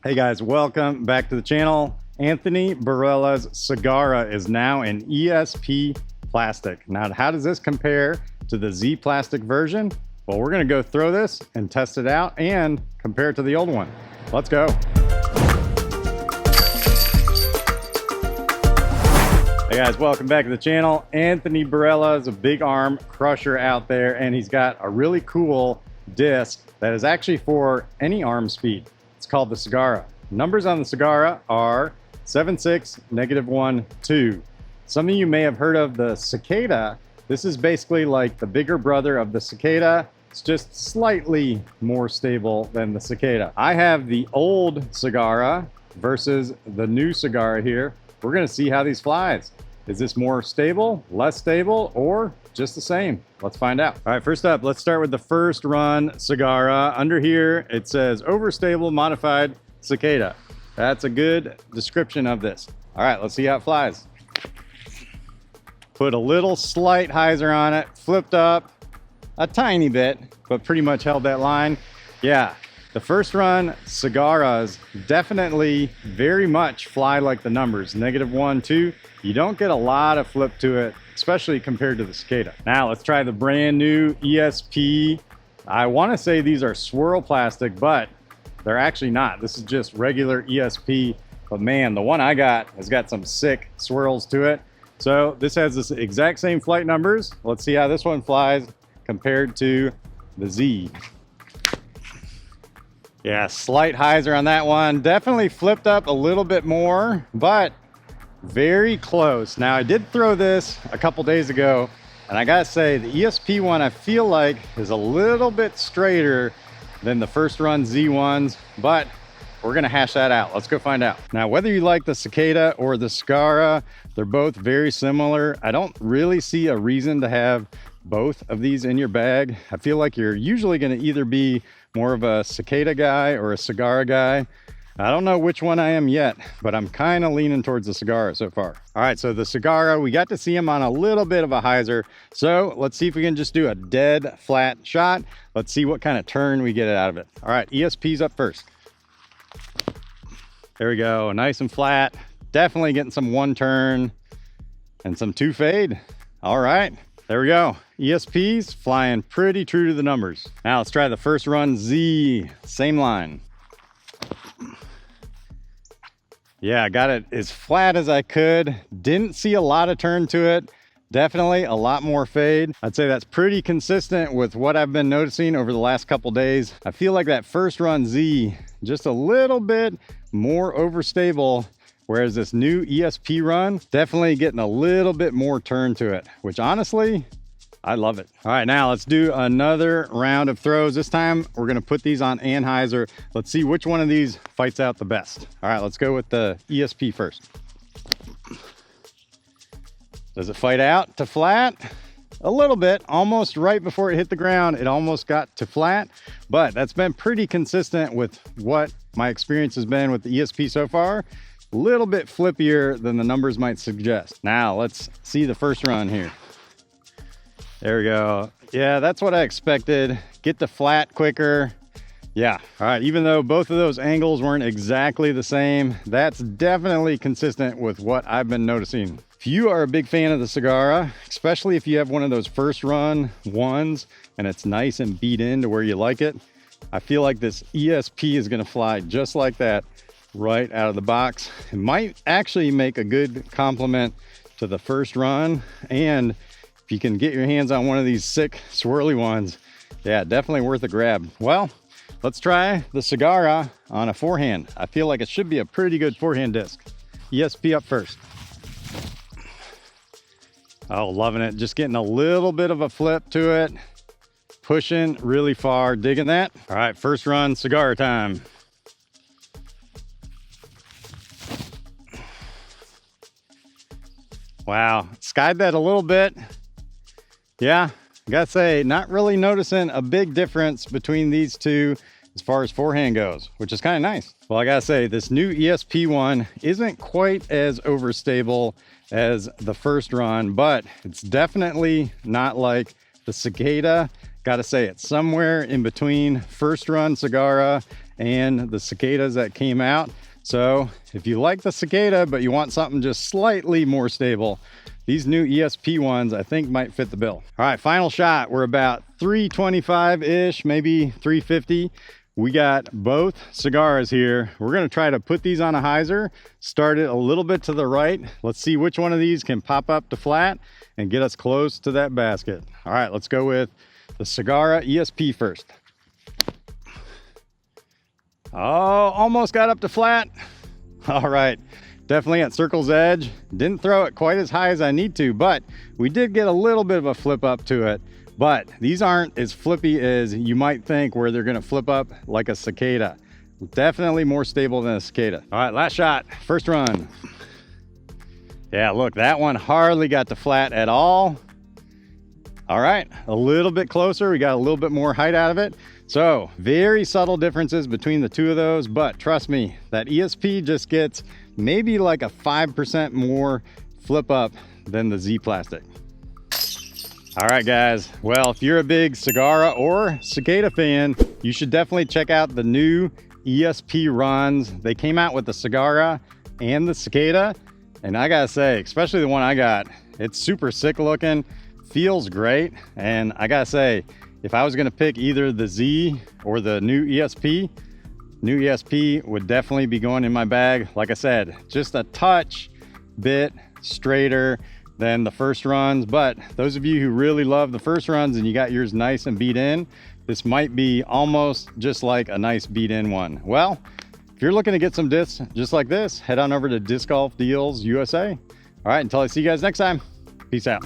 Hey guys, welcome back to the channel. Anthony Barela Cigarra is now in ESP plastic. Now, how does this compare to the Z plastic version? Well, we're gonna go throw this and test it out and compare it to the old one. Let's go. Hey guys, welcome back to the channel. Anthony Barela is a big arm crusher out there, and he's got a really cool disc that is actually for any arm speed. It's called the Cigarra. Numbers on the Cigarra are 7.6, -1, 2. Some of you may have heard of the Cicada. This is basically like the bigger brother of the Cicada. It's just slightly more stable than the Cicada. I have the old Cigarra versus the new Cigarra here. We're gonna see how these flies. Is this more stable, less stable, or just the same? Let's find out. All right, first up, let's start with the first run Cigarra. Under here, it says overstable modified Cicada. That's a good description of this. All right, let's see how it flies. Put a little slight hyzer on it, flipped up a tiny bit, but pretty much held that line. Yeah, the first run Cigarras definitely very much fly like the numbers, -1, 2. You don't get a lot of flip to it, especially compared to the Cicada. Now let's try the brand new ESP. I want to say these are swirl plastic, but they're actually not. This is just regular ESP. But man, the one I got has got some sick swirls to it. So this has the exact same flight numbers. Let's see how this one flies compared to the Z. Yeah, slight hyzer on that one. Definitely flipped up a little bit more, but very close. Now, I did throw this a couple days ago, and I gotta say, the ESP one I feel like is a little bit straighter than the first run Z ones, but we're gonna hash that out. Let's go find out. Now, whether you like the Cicada or the Cigarra, they're both very similar. I don't really see a reason to have both of these in your bag. I feel like you're usually gonna either be more of a Cicada guy or a Cigarra guy. I don't know which one I am yet, but I'm kind of leaning towards the Cigarra so far. All right, so the Cigarra, we got to see him on a little bit of a hyzer. So let's see if we can just do a dead flat shot. Let's see what kind of turn we get out of it. All right, ESP's up first. There we go, nice and flat. Definitely getting some one turn and some two fade. All right, there we go. ESP's flying pretty true to the numbers. Now let's try the first run Z, same line. Yeah, I got it as flat as I could. Didn't see a lot of turn to it. Definitely a lot more fade. I'd say that's pretty consistent with what I've been noticing over the last couple days. I feel like that first run Z, just a little bit more overstable, whereas this new ESP run, definitely getting a little bit more turn to it, which honestly, I love it. All right, now let's do another round of throws. This time we're gonna put these on Anhyzer. Let's see which one of these fights out the best. All right, let's go with the ESP first. Does it fight out to flat? A little bit, almost right before it hit the ground, it almost got to flat, but that's been pretty consistent with what my experience has been with the ESP so far. A little bit flippier than the numbers might suggest. Now let's see the first run here. There we go. Yeah, that's what I expected. Get the flat quicker. Yeah, all right, even though both of those angles weren't exactly the same, that's definitely consistent with what I've been noticing. If you are a big fan of the Cigarra, especially if you have one of those first run ones and it's nice and beat in to where you like it, I feel like this ESP is gonna fly just like that right out of the box. It might actually make a good complement to the first run, and if you can get your hands on one of these sick swirly ones, yeah, definitely worth a grab. Well, let's try the Cigarra on a forehand. I feel like it should be a pretty good forehand disc. ESP up first. Oh, loving it. Just getting a little bit of a flip to it. Pushing really far, digging that. All right, first run Cigarra time. Wow, skied that a little bit. Yeah, I gotta say, not really noticing a big difference between these two as far as forehand goes, which is kind of nice. Well, I gotta say, this new ESP one isn't quite as overstable as the first run, but it's definitely not like the Cicada. Gotta say, it's somewhere in between first run Cigarra and the cicadas that came out. So if you like the cicada, but you want something just slightly more stable, these new ESP ones I think might fit the bill. All right, final shot. We're about 325-ish, maybe 350. We got both Cigarras here. We're gonna try to put these on a hyzer, start it a little bit to the right. Let's see which one of these can pop up to flat and get us close to that basket. All right, let's go with the Cigarra ESP first. Oh, almost got up to flat. All right, definitely at circle's edge. Didn't throw it quite as high as I need to, but we did get a little bit of a flip up to it. But these aren't as flippy as you might think, where they're gonna flip up like a cicada. Definitely more stable than a cicada. All right, last shot, first run. Yeah, look, that one hardly got to flat at all. All right, a little bit closer. We got a little bit more height out of it. So very subtle differences between the two of those, but trust me, that ESP just gets maybe like a 5% more flip up than the Z plastic. All right, guys. Well, if you're a big Cigarra or cicada fan, you should definitely check out the new ESP runs. They came out with the Cigarra and the cicada. And I gotta say, especially the one I got, it's super sick looking, feels great. And I gotta say, if I was gonna pick either the Z or the new ESP would definitely be going in my bag. Like I said, just a touch bit straighter than the first runs, but those of you who really love the first runs and you got yours nice and beat in, this might be almost just like a nice beat in one. Well, if you're looking to get some discs just like this, head on over to Disc Golf Deals USA. All right, until I see you guys next time, peace out.